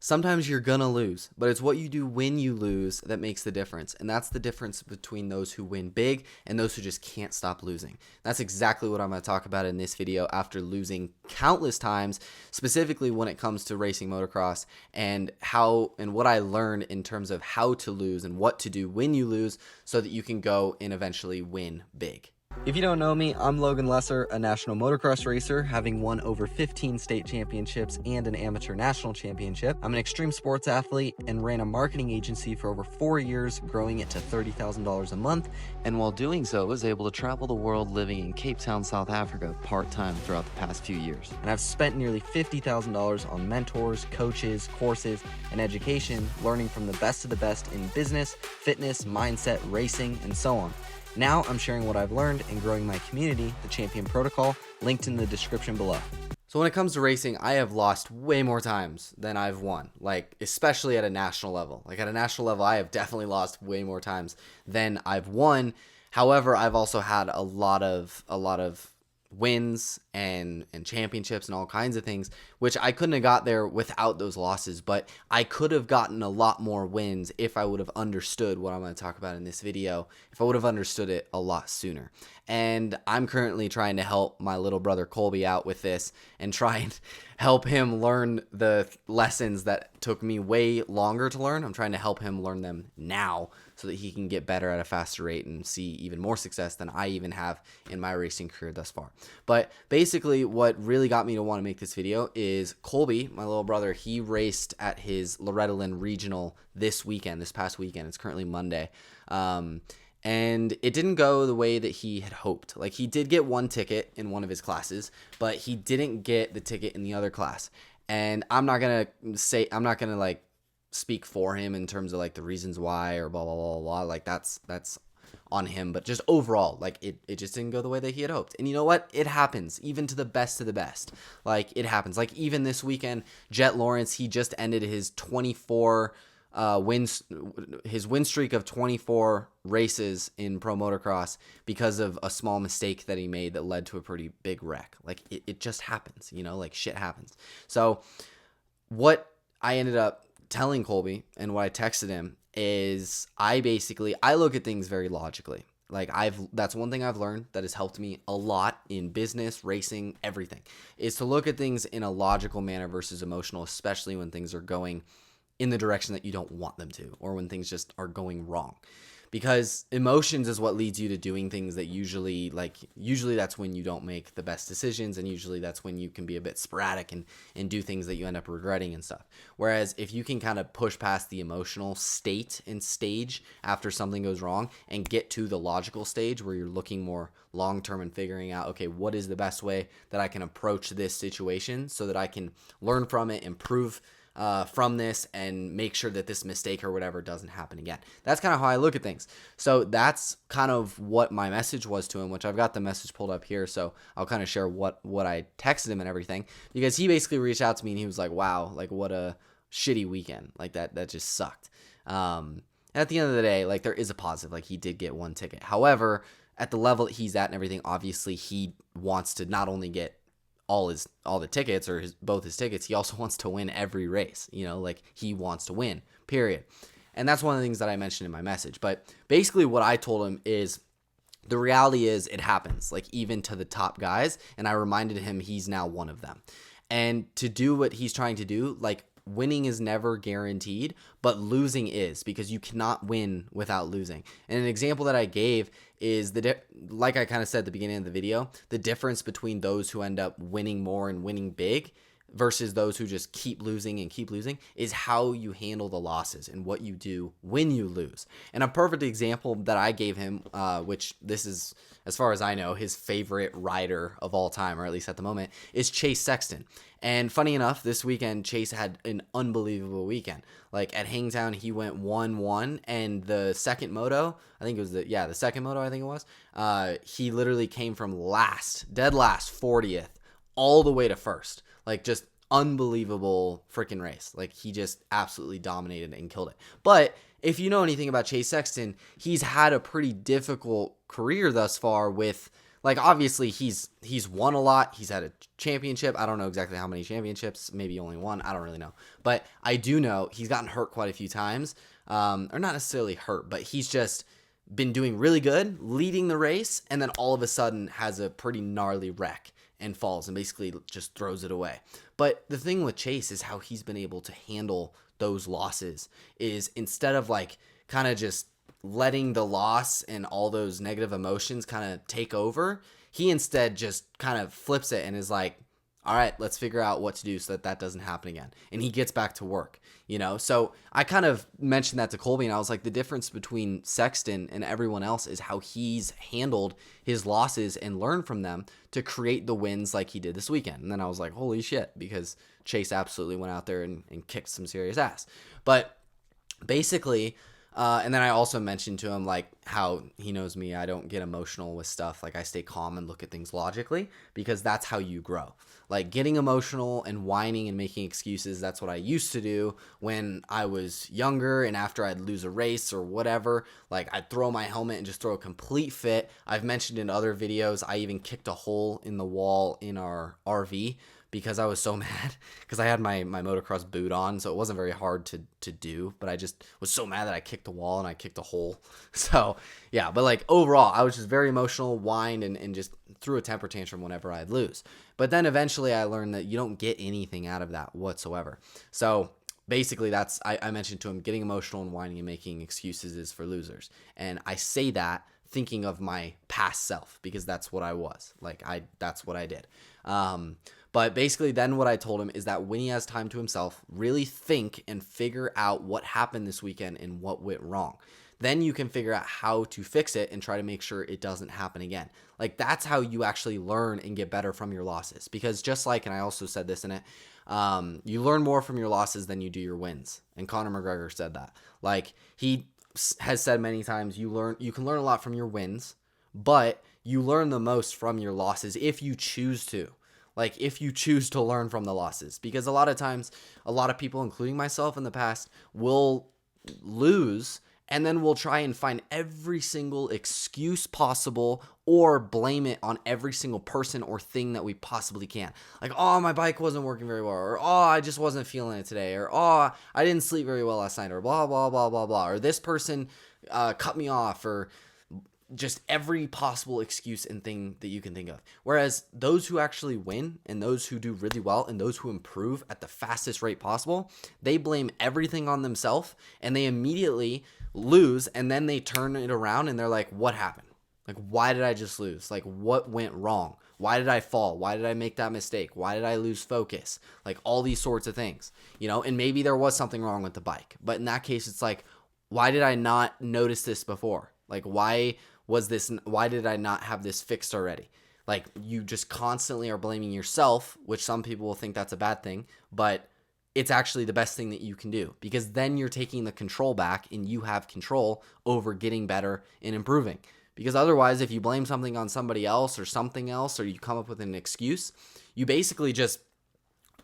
Sometimes you're gonna lose, but it's what you do when you lose that makes the difference. And that's the difference between those who win big and those who just can't stop losing. That's exactly what I'm gonna talk about in this video after losing countless times, specifically when it comes to racing motocross, and how and what I learned in terms of how to lose and what to do when you lose so that you can go and eventually win big. If you don't know me, I'm Logan Lesser, a national motocross racer, having won over 15 state championships and an amateur national championship. I'm an extreme sports athlete and ran a marketing agency for over 4 years, growing it to $30,000 a month. And while doing so, was able to travel the world living in Cape Town, South Africa, part-time throughout the past few years. And I've spent nearly $50,000 on mentors, coaches, courses, and education, learning from the best of the best in business, fitness, mindset, racing, and so on. Now I'm sharing what I've learned and growing my community, the Champion Protocol, linked in the description below. So when it comes to racing, I have lost way more times than I've won, like especially at a national level. Like at a national level, I have definitely lost way more times than I've won. However, I've also had a lot of wins and championships and all kinds of things, which I couldn't have got there without those losses, but I could have gotten a lot more wins if I would have understood what I'm going to talk about in this video, if I would have understood it a lot sooner. And I'm currently trying to help my little brother Colby out with this and try and help him learn the lessons that took me way longer to learn. I'm trying to help him learn them now so that he can get better at a faster rate and see even more success than I even have in my racing career thus far. But basically what really got me to want to make this video is Colby, my little brother. He raced at his Loretta Lynn Regional this past weekend. It's currently Monday. And it didn't go the way that he had hoped. Like, he did get one ticket in one of his classes, but he didn't get the ticket in the other class. And I'm not gonna like speak for him in terms of like the reasons why or blah blah blah blah. Like that's on him, but just overall, like it just didn't go the way that he had hoped. And you know what? It happens, even to the best of the best. Like, it happens. Like, even this weekend, Jet Lawrence, he just ended his 24 his win streak of 24 races in pro motocross because of a small mistake that he made that led to a pretty big wreck. Like, it just happens, you know, like shit happens. So what I ended up telling Colby and what I texted him is I look at things very logically. Like, that's one thing I've learned that has helped me a lot in business, racing, everything, is to look at things in a logical manner versus emotional, especially when things are going in the direction that you don't want them to, or when things just are going wrong. Because emotions is what leads you to doing things that usually that's when you don't make the best decisions, and usually that's when you can be a bit sporadic and do things that you end up regretting and stuff. Whereas if you can kind of push past the emotional state and stage after something goes wrong and get to the logical stage where you're looking more long-term and figuring out, okay, what is the best way that I can approach this situation so that I can learn from it, improve from this, and make sure that this mistake or whatever doesn't happen again. That's kind of how I look at things. So that's kind of what my message was to him, which I've got the message pulled up here, so I'll kind of share what I texted him and everything, because he basically reached out to me and he was like, wow, like, what a shitty weekend. Like, that just sucked. At the end of the day, like, there is a positive. Like, he did get one ticket. However, at the level that he's at and everything, obviously he wants to not only get all the tickets, or both his tickets, he also wants to win every race. You know, like, he wants to win, period. And that's one of the things that I mentioned in my message. But basically what I told him is, the reality is it happens, like, even to the top guys. And I reminded him he's now one of them. And to do what he's trying to do, like, winning is never guaranteed, but losing is, because you cannot win without losing. And an example that I gave is like I kind of said at the beginning of the video, the difference between those who end up winning more and winning big versus those who just keep losing and keep losing is how you handle the losses and what you do when you lose. And a perfect example that I gave him, which this is, as far as I know, his favorite rider of all time, or at least at the moment, is Chase Sexton. And funny enough, this weekend, Chase had an unbelievable weekend. Like, at Hangtown, he went 1-1, and the second moto, I think it was the second moto, I think it was, he literally came from dead last, 40th, all the way to first. Like, just unbelievable freaking race. Like, he just absolutely dominated and killed it. But if you know anything about Chase Sexton, he's had a pretty difficult career thus far with, like obviously he's won a lot. He's had a championship. I don't know exactly how many championships, maybe only one. I don't really know. But I do know he's gotten hurt quite a few times. Or not necessarily hurt, but he's just been doing really good, leading the race, and then all of a sudden has a pretty gnarly wreck and falls and basically just throws it away. But the thing with Chase is how he's been able to handle those losses is instead of like kind of just letting the loss and all those negative emotions kind of take over, he instead just kind of flips it and is like, all right, let's figure out what to do so that doesn't happen again. And he gets back to work, you know? So I kind of mentioned that to Colby, and I was like, the difference between Sexton and everyone else is how he's handled his losses and learned from them to create the wins like he did this weekend. And then I was like, holy shit, because Chase absolutely went out there and kicked some serious ass. But basically, and then I also mentioned to him, like, how he knows me. I don't get emotional with stuff. Like, I stay calm and look at things logically because that's how you grow. Like, getting emotional and whining and making excuses, that's what I used to do when I was younger and after I'd lose a race or whatever. Like, I'd throw my helmet and just throw a complete fit. I've mentioned in other videos, I even kicked a hole in the wall in our RV because I was so mad because I had my motocross boot on, so it wasn't very hard to do, but I just was so mad that I kicked the wall and I kicked a hole. So yeah, but like overall, I was just very emotional, whined, and just threw a temper tantrum whenever I'd lose. But then eventually I learned that you don't get anything out of that whatsoever. So basically I mentioned to him, getting emotional and whining and making excuses is for losers. And I say that thinking of my past self because that's what I was. Like that's what I did. But basically then what I told him is that when he has time to himself, really think and figure out what happened this weekend and what went wrong. Then you can figure out how to fix it and try to make sure it doesn't happen again. Like that's how you actually learn and get better from your losses. Because just like, and I also said this in it, you learn more from your losses than you do your wins. And Conor McGregor said that. Like he has said many times, you can learn a lot from your wins, but you learn the most from your losses if you choose to. Like if you choose to learn from the losses, because a lot of times, a lot of people, including myself in the past, will lose and then we'll try and find every single excuse possible or blame it on every single person or thing that we possibly can. Like, oh, my bike wasn't working very well, or oh, I just wasn't feeling it today, or oh, I didn't sleep very well last night, or blah, blah, blah, blah, blah, or this person cut me off, or just every possible excuse and thing that you can think of. Whereas those who actually win and those who do really well and those who improve at the fastest rate possible, they blame everything on themselves and they immediately lose, and then they turn it around and they're like, what happened? Like, why did I just lose? Like, what went wrong? Why did I fall? Why did I make that mistake? Why did I lose focus? Like all these sorts of things, you know, and maybe there was something wrong with the bike, but in that case, it's like, why did I not notice this before? Like, why did I not have this fixed already? Like, you just constantly are blaming yourself, which some people will think that's a bad thing, but it's actually the best thing that you can do, because then you're taking the control back and you have control over getting better and improving. Because otherwise, if you blame something on somebody else or something else, or you come up with an excuse, you basically just,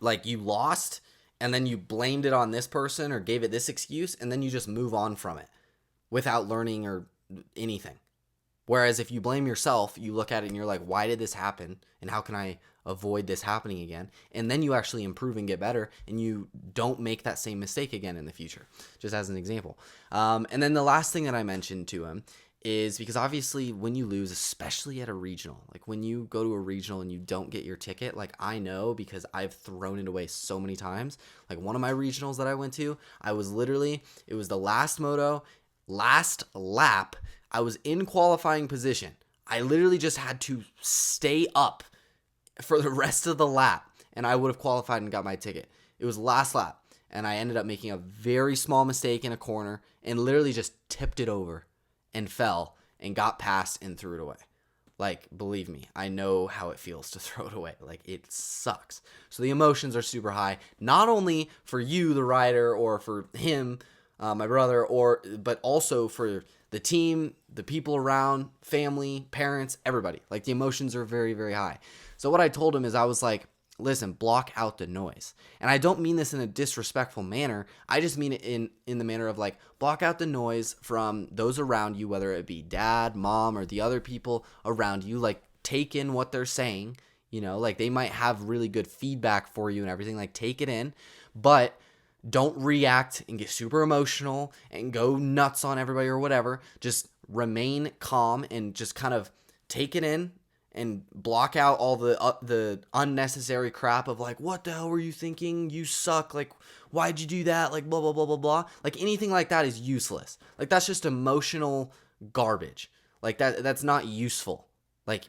like, you lost and then you blamed it on this person or gave it this excuse, and then you just move on from it without learning or anything. Whereas if you blame yourself, you look at it and you're like, why did this happen? And how can I avoid this happening again? And then you actually improve and get better, and you don't make that same mistake again in the future, just as an example. And then the last thing that I mentioned to him is, because obviously when you lose, especially at a regional, like when you go to a regional and you don't get your ticket, like I know because I've thrown it away so many times. Like one of my regionals that I went to, it was the last moto, last lap. I was in qualifying position. I literally just had to stay up for the rest of the lap, and I would have qualified and got my ticket. It was last lap, and I ended up making a very small mistake in a corner and literally just tipped it over and fell and got past and threw it away. Like, believe me, I know how it feels to throw it away. Like, it sucks. So the emotions are super high, not only for you, the rider, or for him, my brother, but also for the team, the people around, family, parents, everybody. Like, the emotions are very, very high. So what I told him is, I was like, listen, block out the noise. And I don't mean this in a disrespectful manner. I just mean it in the manner of, like, block out the noise from those around you, whether it be dad, mom, or the other people around you. Like, take in what they're saying, you know, like they might have really good feedback for you and everything, like take it in, but don't react and get super emotional and go nuts on everybody or whatever. Just remain calm and just kind of take it in and block out all the unnecessary crap of like, what the hell were you thinking? You suck. Like, why'd you do that? Like, blah, blah, blah, blah, blah. Like, anything like that is useless. Like, that's just emotional garbage. Like, that's not useful. Like,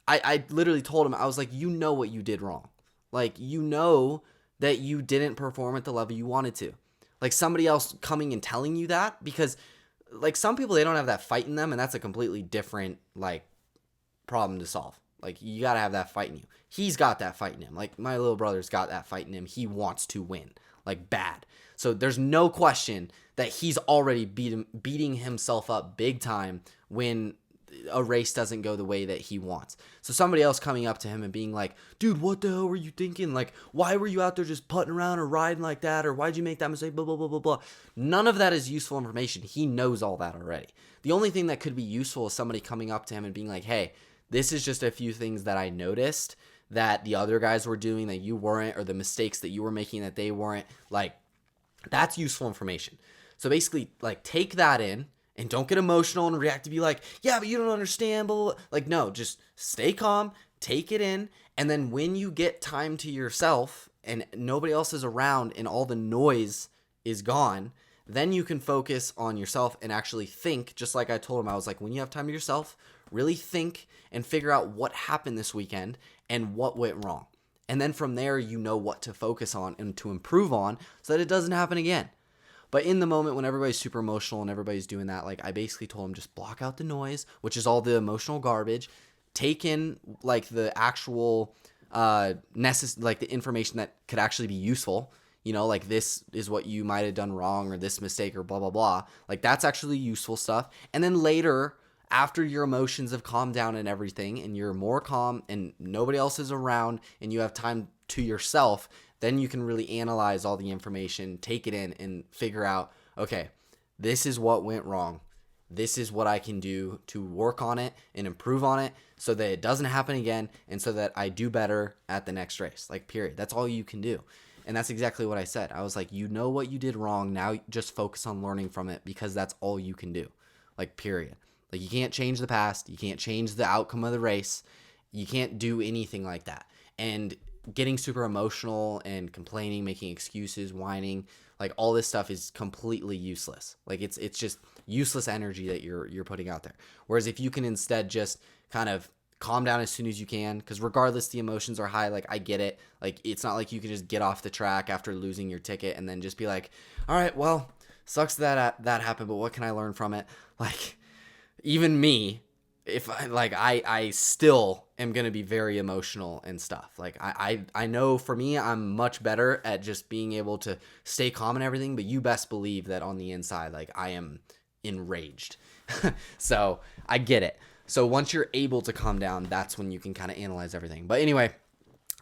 I literally told him, I was like, you know what you did wrong. Like, you know that you didn't perform at the level you wanted to. Like, somebody else coming and telling you that, because like some people, they don't have that fight in them, and that's a completely different like problem to solve. Like, you got to have that fight in you. He's got that fight in him. Like, my little brother's got that fight in him. He wants to win, like, bad. So there's no question that he's already beating himself up big time when a race doesn't go the way that he wants. So somebody else coming up to him and being like, dude, what the hell were you thinking? Like, why were you out there just putting around or riding like that? Or why'd you make that mistake? Blah, blah, blah, blah, blah. None of that is useful information. He knows all that already. The only thing that could be useful is somebody coming up to him and being like, hey, this is just a few things that I noticed that the other guys were doing that you weren't, or the mistakes that you were making that they weren't. Like, that's useful information. So basically, like, take that in and don't get emotional and react to be like, yeah, but you don't understand, blah, blah, blah. Like, no, just stay calm, take it in, and then when you get time to yourself and nobody else is around and all the noise is gone, then you can focus on yourself and actually think, just like I told him. I was like, when you have time to yourself, really think and figure out what happened this weekend and what went wrong. And then from there, you know what to focus on and to improve on so that it doesn't happen again. But in the moment when everybody's super emotional and everybody's doing that, like, I basically told him, just block out the noise, which is all the emotional garbage. Take in like the actual like the information that could actually be useful. You know, like, this is what you might have done wrong, or this mistake, or blah, blah, blah. Like, that's actually useful stuff. And then later, after your emotions have calmed down and everything, and you're more calm and nobody else is around and you have time to yourself, then you can really analyze all the information, take it in, and figure out, okay, this is what went wrong. This is what I can do to work on it and improve on it so that it doesn't happen again, and so that I do better at the next race. Like, period. That's all you can do. And that's exactly what I said. I was like, you know what you did wrong. Now just focus on learning from it, because that's all you can do. Like, period. Like, you can't change the past. You can't change the outcome of the race. You can't do anything like that. And getting super emotional and complaining, making excuses, whining, like, all this stuff is completely useless. Like, it's just useless energy that you're putting out there. Whereas if you can instead just kind of calm down as soon as you can, because regardless, the emotions are high. Like, I get it. Like, it's not like you can just get off the track after losing your ticket and then just be like, all right, well, sucks that happened, but what can I learn from it? Like, even me, if I still am going to be very emotional and stuff. Like, I know for me, I'm much better at just being able to stay calm and everything, but you best believe that on the inside, like, I am enraged. So I get it. So once you're able to calm down, that's when you can kind of analyze everything. But anyway,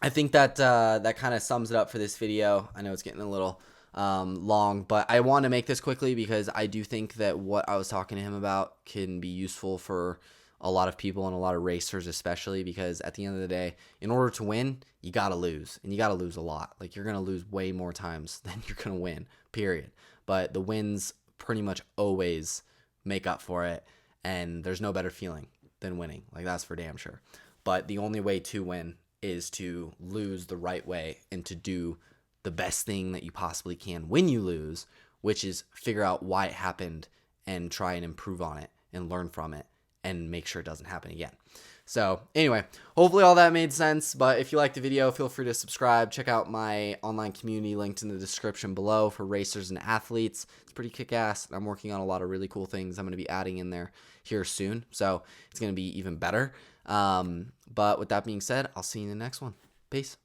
I think that that kind of sums it up for this video. I know it's getting a little long, but I want to make this quickly because I do think that what I was talking to him about can be useful for a lot of people and a lot of racers, especially because at the end of the day, in order to win, you got to lose, and you got to lose a lot. Like, you're going to lose way more times than you're going to win, period. But the wins pretty much always make up for it, and there's no better feeling than winning. Like, that's for damn sure. But the only way to win is to lose the right way and to do the best thing that you possibly can when you lose, which is figure out why it happened and try and improve on it and learn from it and make sure it doesn't happen again. So anyway, hopefully all that made sense. But if you liked the video, feel free to subscribe. Check out my online community linked in the description below for racers and athletes. It's pretty kick-ass. I'm working on a lot of really cool things I'm going to be adding in there here soon. So it's going to be even better. But with that being said, I'll see you in the next one. Peace.